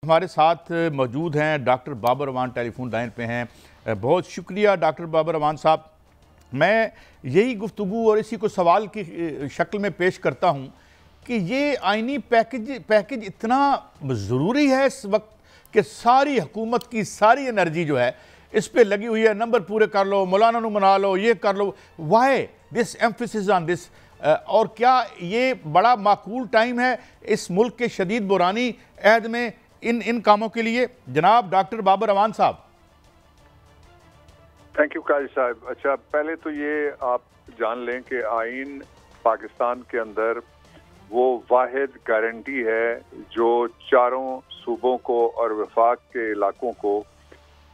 हमारे साथ मौजूद हैं डॉक्टर बाबर अमान, टेलीफोन लाइन पे हैं। बहुत शुक्रिया डॉक्टर बाबर अमान साहब। मैं यही गुफ्तगू और इसी को सवाल की शक्ल में पेश करता हूँ कि ये आइनी पैकेज इतना ज़रूरी है इस वक्त कि सारी हुकूमत की सारी एनर्जी जो है इस पे लगी हुई है। नंबर पूरे कर लो, मौलाना नू मना लो, ये कर लो। Why this emphasis on this? और क्या ये बड़ा माकूल टाइम है इस मुल्क के शदीद बुरानी अहद में इन कामों के लिए? जनाब डॉक्टर बाबर अमान साहब। थैंक यू काजी साहब। अच्छा, पहले तो ये आप जान लें कि आइन पाकिस्तान के अंदर वो वाहिद गारंटी है जो चारों सूबों को और वफाक के इलाकों को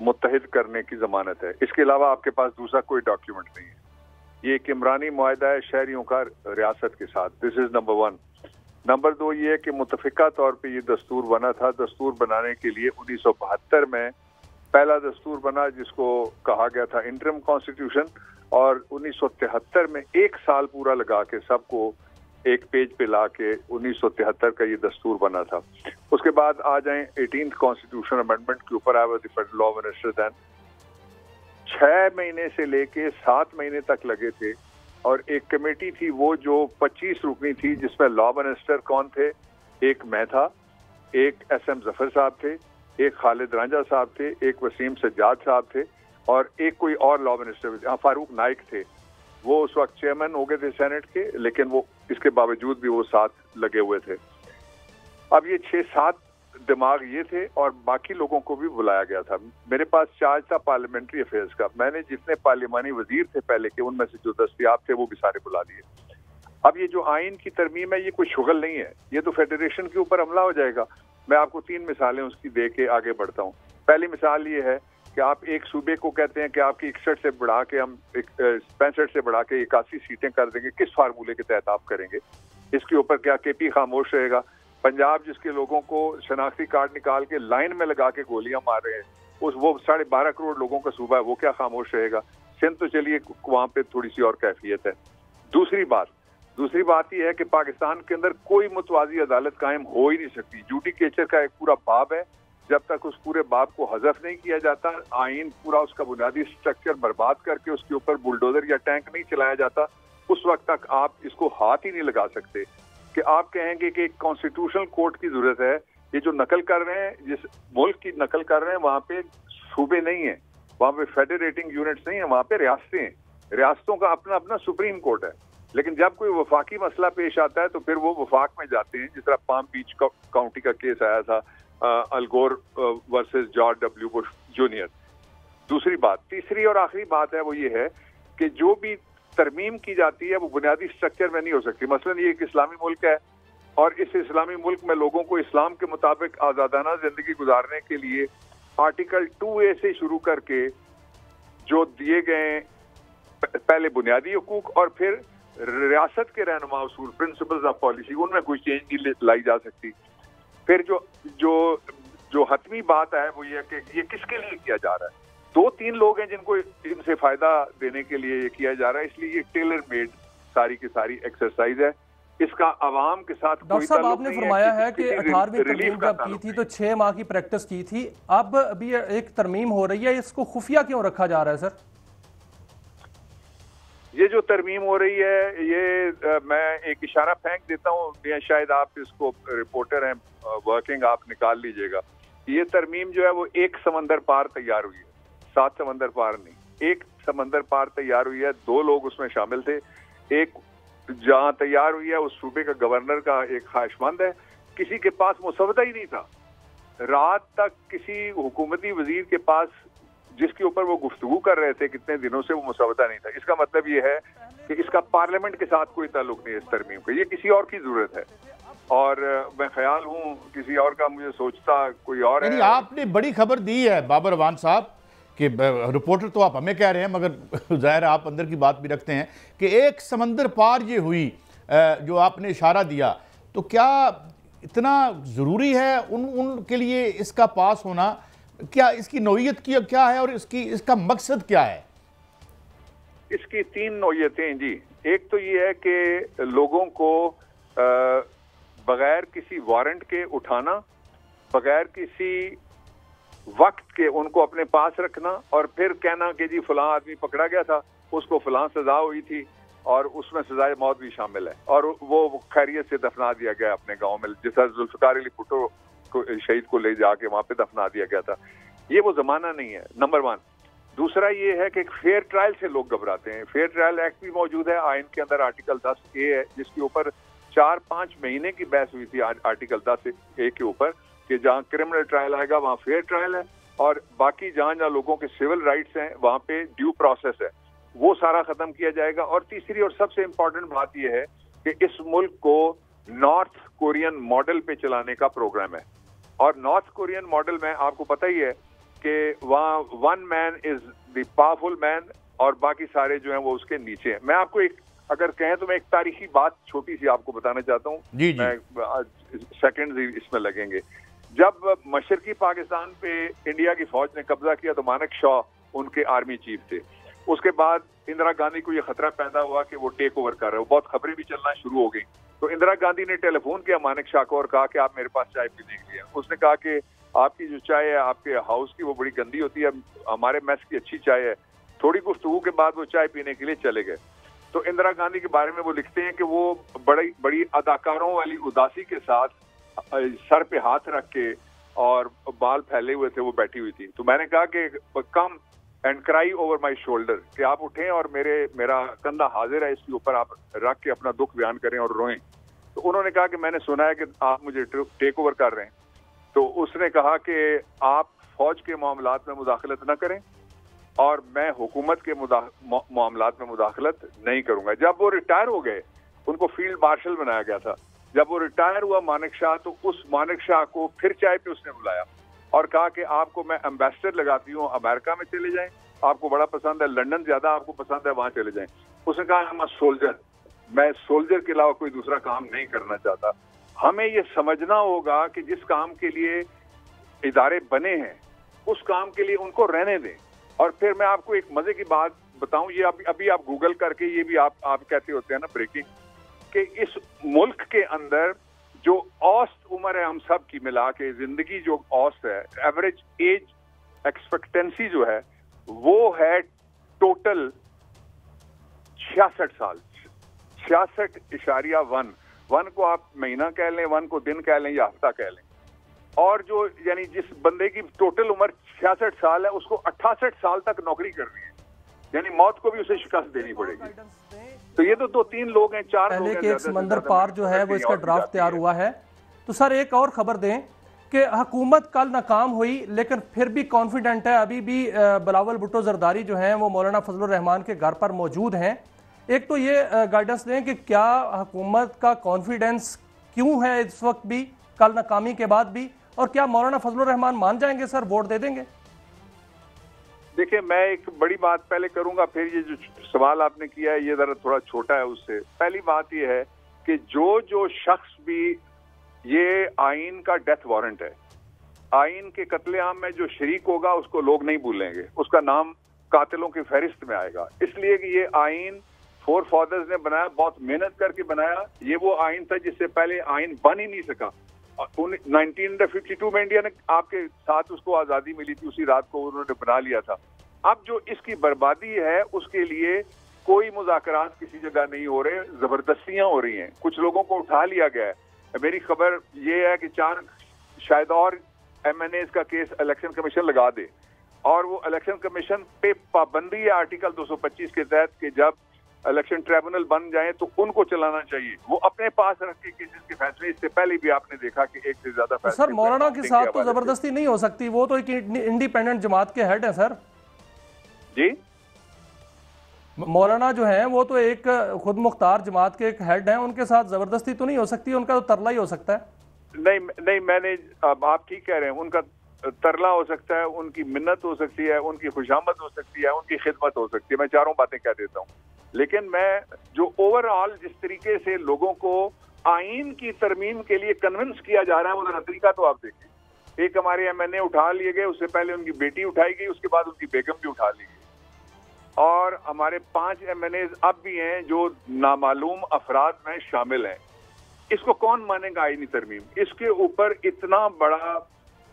मुत्तहिद करने की जमानत है। इसके अलावा आपके पास दूसरा कोई डॉक्यूमेंट नहीं है। ये एक इमरानी मुआहदा है शहरियों का रियासत के साथ। This is number one. Number दो ये है कि मुतफिका तौर पे ये दस्तूर बना था। दस्तूर बनाने के लिए 1972 में पहला दस्तूर बना जिसको कहा गया था इंटरिम कॉन्स्टिट्यूशन, और 1973 में एक साल पूरा लगा के सबको एक पेज पे ला के 1973 का ये दस्तूर बना था। उसके बाद आ जाएं 18th कॉन्स्टिट्यूशन अमेंडमेंट के ऊपर। I was the federal law minister then. 6 महीने से लेके 7 महीने तक लगे थे, और एक कमेटी थी वो जो 25 रुकनी थी, जिसमें लॉ मिनिस्टर कौन थे? एक मैं था, एक एसएम जफर साहब थे, एक खालिद रांझा साहब थे, एक वसीम सज्जाद साहब थे, और एक कोई और लॉ मिनिस्टर फारूक नाइक थे। वो उस वक्त चेयरमैन हो गए थे सेनेट के, लेकिन वो इसके बावजूद भी वो साथ लगे हुए थे। अब ये 6-7 दिमाग ये थे, और बाकी लोगों को भी बुलाया गया था। मेरे पास चार्ज था पार्लियामेंट्री अफेयर्स का। मैंने जितने पार्लियामानी वजीर थे पहले के, उनमें से जो दस्तयाब थे वो भी सारे बुला लिए। अब ये जो आइन की तरमीम है ये कोई शुगल नहीं है, ये तो फेडरेशन के ऊपर हमला हो जाएगा। मैं आपको 3 मिसालें उसकी दे के आगे बढ़ता हूँ। पहली मिसाल ये है कि आप एक सूबे को कहते हैं कि आपकी 61 से बढ़ा के हम 65 से बढ़ा के 81 सीटें कर देंगे। किस फार्मूले के तहत आप करेंगे? इसके ऊपर क्या केपी खामोश रहेगा? पंजाब जिसके लोगों को शनाख्ती कार्ड निकाल के लाइन में लगा के गोलियां मार रहे हैं, वो 12.5 करोड़ लोगों का सूबा है, वो क्या खामोश रहेगा? सिंध तो चलिए वहां पे थोड़ी सी और कैफियत है। दूसरी बात यह है कि पाकिस्तान के अंदर कोई मुतवाजी अदालत कायम हो ही नहीं सकती। जुडिकेचर का एक पूरा बाब है, जब तक उस पूरे बाब को हज़फ नहीं किया जाता, आइन पूरा उसका बुनियादी स्ट्रक्चर बर्बाद करके उसके ऊपर बुलडोजर या टैंक नहीं चलाया जाता, उस वक्त तक आप इसको हाथ ही नहीं लगा सकते। कि आप कहेंगे कि एक कॉन्स्टिट्यूशनल कोर्ट की जरूरत है। ये जो नकल कर रहे हैं, जिस मुल्क की नकल कर रहे हैं, वहां पे सूबे नहीं है, वहां पे फेडरेटिंग यूनिट्स नहीं है, वहां पे रियासतें हैं। रियासतों का अपना अपना सुप्रीम कोर्ट है। लेकिन जब कोई वफाकी मसला पेश आता है तो फिर वो वफाक में जाते हैं, जिस तरह पाम बीच काउंटी का केस आया था, Al Gore versus George W Bush junior. दूसरी बात, तीसरी और आखिरी बात है वो ये है कि जो भी तरमीम की जाती है वो बुनियादी स्ट्रक्चर में नहीं हो सकती। मसलन ये एक इस्लामी मुल्क है, और इस इस्लामी मुल्क में लोगों को इस्लाम के मुताबिक आज़ादाना जिंदगी गुजारने के लिए आर्टिकल 2A से शुरू करके जो दिए गए पहले बुनियादी हुकूक और फिर रियासत के रहनुमा उसूल, प्रिंसिपल्स ऑफ पॉलिसी, उनमें कोई चेंज नहीं लाई जा सकती। फिर जो हतमी बात है वो ये कि ये किसके लिए किया जा रहा है? 2-3 लोग हैं जिनको इनसे फायदा देने के लिए ये किया जा रहा है, इसलिए ये टेलर मेड सारी की सारी एक्सरसाइज है। इसका आवाम के साथ डॉक्टर साहब आपने फरमाया है कि 18वीं तरमीम जब की थी तो 6 माह की प्रैक्टिस की थी, अब अभी एक तरमीम हो रही है, इसको खुफिया क्यों रखा जा रहा है सर? ये जो तरमीम हो रही है ये मैं एक इशारा फेंक देता हूँ, या शायद आप इसको रिपोर्टर हैं वर्किंग, आप निकाल लीजिएगा। ये तरमीम जो है वो एक समंदर पार तैयार हुई है, 7 समंदर पार नहीं, एक समंदर पार तैयार हुई है। 2 लोग उसमें शामिल थे। एक जहाँ तैयार हुई है उस सूबे का गवर्नर का एक ख्वाहिशमंद है, किसी के पास मुसवदा ही नहीं था। रात तक किसी हुकूमती वजीर के पास जिसके ऊपर वो गुफ्तगू कर रहे थे कितने दिनों से, वो मुसवदा नहीं था। इसका मतलब ये है कि इसका पार्लियामेंट के साथ कोई ताल्लुक नहीं है इस तरमीम का, ये किसी और की जरूरत है। और मैं ख्याल हूँ किसी और का, मुझे सोचता कोई और है। आपने बड़ी खबर दी है बाबर अमान साहब कि रिपोर्टर तो आप हमें कह रहे हैं, मगर जाहिर आप अंदर की बात भी रखते हैं कि एक समंदर पार ये हुई, जो आपने इशारा दिया, तो क्या इतना ज़रूरी है उनके लिए इसका पास होना? क्या इसकी नौयत की क्या है और इसका मकसद क्या है? इसकी 3 नौयतें जी। एक तो ये है कि लोगों को बगैर किसी वारंट के उठाना, बगैर किसी वक्त के उनको अपने पास रखना और फिर कहना कि जी फलां आदमी पकड़ा गया था, उसको फलां सजा हुई थी और उसमें सजाए मौत भी शामिल है और वो खैरियत से दफना दिया गया अपने गांव में, जिस जुल्फिकार अली भुट्टो को शहीद को ले जाके वहां पे दफना दिया गया था। ये वो जमाना नहीं है, नंबर 1। दूसरा ये है कि फेयर ट्रायल से लोग घबराते हैं। फेयर ट्रायल एक्ट भी मौजूद है, आइन के अंदर आर्टिकल 10A है, जिसके ऊपर 4-5 महीने की बहस हुई थी आर्टिकल 10A के ऊपर, कि जहाँ क्रिमिनल ट्रायल आएगा वहाँ फेयर ट्रायल है और बाकी जहाँ लोगों के सिविल राइट्स हैं वहाँ पे ड्यू प्रोसेस है, वो सारा खत्म किया जाएगा। और तीसरी और सबसे इम्पोर्टेंट बात यह है कि इस मुल्क को नॉर्थ कोरियन मॉडल पे चलाने का प्रोग्राम है और नॉर्थ कोरियन मॉडल में आपको पता ही है कि वहाँ one man is the powerful man और बाकी सारे जो हैं वो उसके नीचे हैं। मैं आपको एक अगर कहें तो मैं एक तारीखी बात छोटी सी आपको बताना चाहता हूँ, सेकंड्स ही इसमें लगेंगे। जब मशरकी पाकिस्तान पे इंडिया की फौज ने कब्जा किया तो मानेक शॉ उनके आर्मी चीफ थे। उसके बाद इंदिरा गांधी को ये खतरा पैदा हुआ कि वो टेक ओवर कर रहे हो, बहुत खबरें भी चलना शुरू हो गई। तो इंदिरा गांधी ने टेलीफोन किया मानेक शॉ को और कहा कि आप मेरे पास चाय पीने के लिए। उसने कहा कि आपकी जो चाय है आपके हाउस की वो बड़ी गंदी होती है, हमारे मैस की अच्छी चाय है। थोड़ी गुफ्तगू के बाद वो चाय पीने के लिए चले गए। तो इंदिरा गांधी के बारे में वो लिखते हैं कि वो बड़ी अदाकारों वाली उदासी के साथ सर पे हाथ रख के और बाल फैले हुए थे वो बैठी हुई थी। तो मैंने कहा कि come and cry over my shoulder, कि आप उठें और मेरा कंधा हाजिर है, इसके ऊपर आप रख के अपना दुख बयान करें और रोएं। तो उन्होंने कहा कि मैंने सुना है कि आप मुझे टेक ओवर कर रहे हैं। तो उसने कहा कि आप फौज के मामलात में मुदाखलत न करें और मैं हुकूमत के मामलात में मुदाखलत नहीं करूंगा। जब वो रिटायर हो गए, उनको फील्ड मार्शल बनाया गया था। जब वो रिटायर हुआ मानेक शॉ, तो उस मानेक शॉ को फिर चाय पे उसने बुलाया और कहा कि आपको मैं एम्बेसडर लगाती हूँ, अमेरिका में चले जाएं, आपको बड़ा पसंद है, लंदन ज्यादा आपको पसंद है, वहां चले जाएं। उसने कहा I'm a soldier, मैं सोल्जर के अलावा कोई दूसरा काम नहीं करना चाहता। हमें ये समझना होगा कि जिस काम के लिए इदारे बने हैं उस काम के लिए उनको रहने दें। और फिर मैं आपको एक मजे की बात बताऊं, ये अभी आप गूगल करके ये भी आप कहते होते हैं ना ब्रेकिंग, कि इस मुल्क के अंदर जो औसत उम्र है हम सब की मिला के, जिंदगी जो औसत है, एवरेज एज एक्सपेक्टेंसी जो है वो है टोटल 66 साल, 66.1। 1 को आप महीना कह लें, 1 को दिन कह लें या हफ्ता कह लें। और जो यानी जिस बंदे की टोटल उम्र 66 साल है उसको 68 साल तक नौकरी करनी है, यानी मौत को भी उसे शिकस्त देनी पड़ेगी। तो ये तो 2-3 लोग हैं, 4 लोग हैं। पहले के एक समंदर पार जो है वो इसका ड्राफ्ट तैयार हुआ है। तो सर एक और खबर दें कि हुकूमत कल नाकाम हुई लेकिन फिर भी कॉन्फिडेंट है, अभी भी बिलावल भुट्टो जरदारी जो हैं वो मौलाना फजलुर रहमान के घर पर मौजूद हैं। एक तो ये गाइडेंस दें कि क्या हुकूमत का कॉन्फिडेंस क्यों है इस वक्त भी, कल नाकामी के बाद भी, और क्या मौलाना फजलुर रहमान मान जाएंगे सर, वोट दे देंगे? देखिए, मैं एक बड़ी बात पहले करूंगा, फिर ये जो सवाल आपने किया है ये जरा थोड़ा छोटा है उससे। पहली बात ये है कि जो शख्स भी, ये आइन का डेथ वारंट है, आइन के कत्लेआम में जो शरीक होगा उसको लोग नहीं भूलेंगे, उसका नाम कातिलों की फहरिस्त में आएगा। इसलिए कि ये आइन फोर फादर्स ने बनाया, बहुत मेहनत करके बनाया। ये वो आइन था जिससे पहले आइन बन ही नहीं सका। 1952 में इंडिया ने आपके साथ उसको आजादी मिली थी, उसी रात को उन्होंने बना लिया था। अब जो इसकी बर्बादी है उसके लिए कोई मुज़ाकरात किसी जगह नहीं हो रहे, जबरदस्तियां हो रही हैं, कुछ लोगों को उठा लिया गया है। मेरी खबर ये है कि 4 शायद और MNAs का केस इलेक्शन कमीशन लगा दे और वो इलेक्शन कमीशन पे पाबंदी है आर्टिकल 225 के तहत कि जब इलेक्शन ट्रिब्यूनल बन जाए तो उनको चलाना चाहिए, वो अपने पास रख के केसेस के फैसले। इससे पहले भी आपने देखा कि एक से ज्यादा फैसले। सर मौलाना के साथ तो जबरदस्ती नहीं हो सकती, वो तो एक इंडिपेंडेंट जमात के हेड है सर जी। मौलाना जो है वो तो एक खुद मुख्तार जमात के एक हेड हैं, उनके साथ जबरदस्ती तो नहीं हो सकती, उनका तो तरला ही हो सकता है। नहीं मैंने, आप ठीक कह रहे हैं, उनका तरला हो सकता है, उनकी मिन्नत हो सकती है, उनकी खुशामद हो सकती है, उनकी खिदमत हो सकती है, मैं चारों बातें कह देता हूँ। लेकिन मैं जो ओवरऑल जिस तरीके से लोगों को आइन की तरमीम के लिए कन्विंस किया जा रहा है, वो जरा तरीका तो आप देखिए। एक हमारे MNA उठा लिए गए, उससे पहले उनकी बेटी उठाई गई, उसके बाद उनकी बेगम भी उठा ली गई, और हमारे 5 MNAs अब भी हैं जो नामालूम अफराद में शामिल हैं। इसको कौन मानेगा आईनी तरमीम? इसके ऊपर इतना बड़ा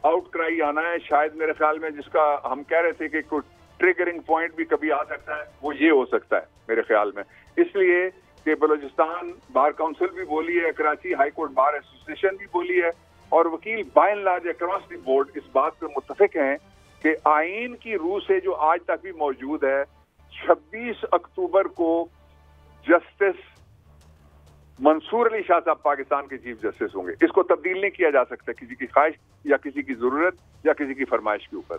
आउटक्राई आना है शायद, मेरे ख्याल में, जिसका हम कह रहे थे कि कोई ट्रिगरिंग पॉइंट भी कभी आ सकता है, वो ये हो सकता है मेरे ख्याल में। इसलिए कि बलूचिस्तान बार काउंसिल भी बोली है, Karachi high court bar association भी बोली है, और वकील by and large across the board इस बात पर मुत्तफिक हैं कि आइन की रूह से जो आज तक भी मौजूद है, 26 अक्टूबर को जस्टिस मंसूर अली शाह साहब पाकिस्तान के चीफ जस्टिस होंगे। इसको तब्दील नहीं किया जा सकता किसी की ख्वाहिश या किसी की जरूरत या किसी की फरमाइश के ऊपर।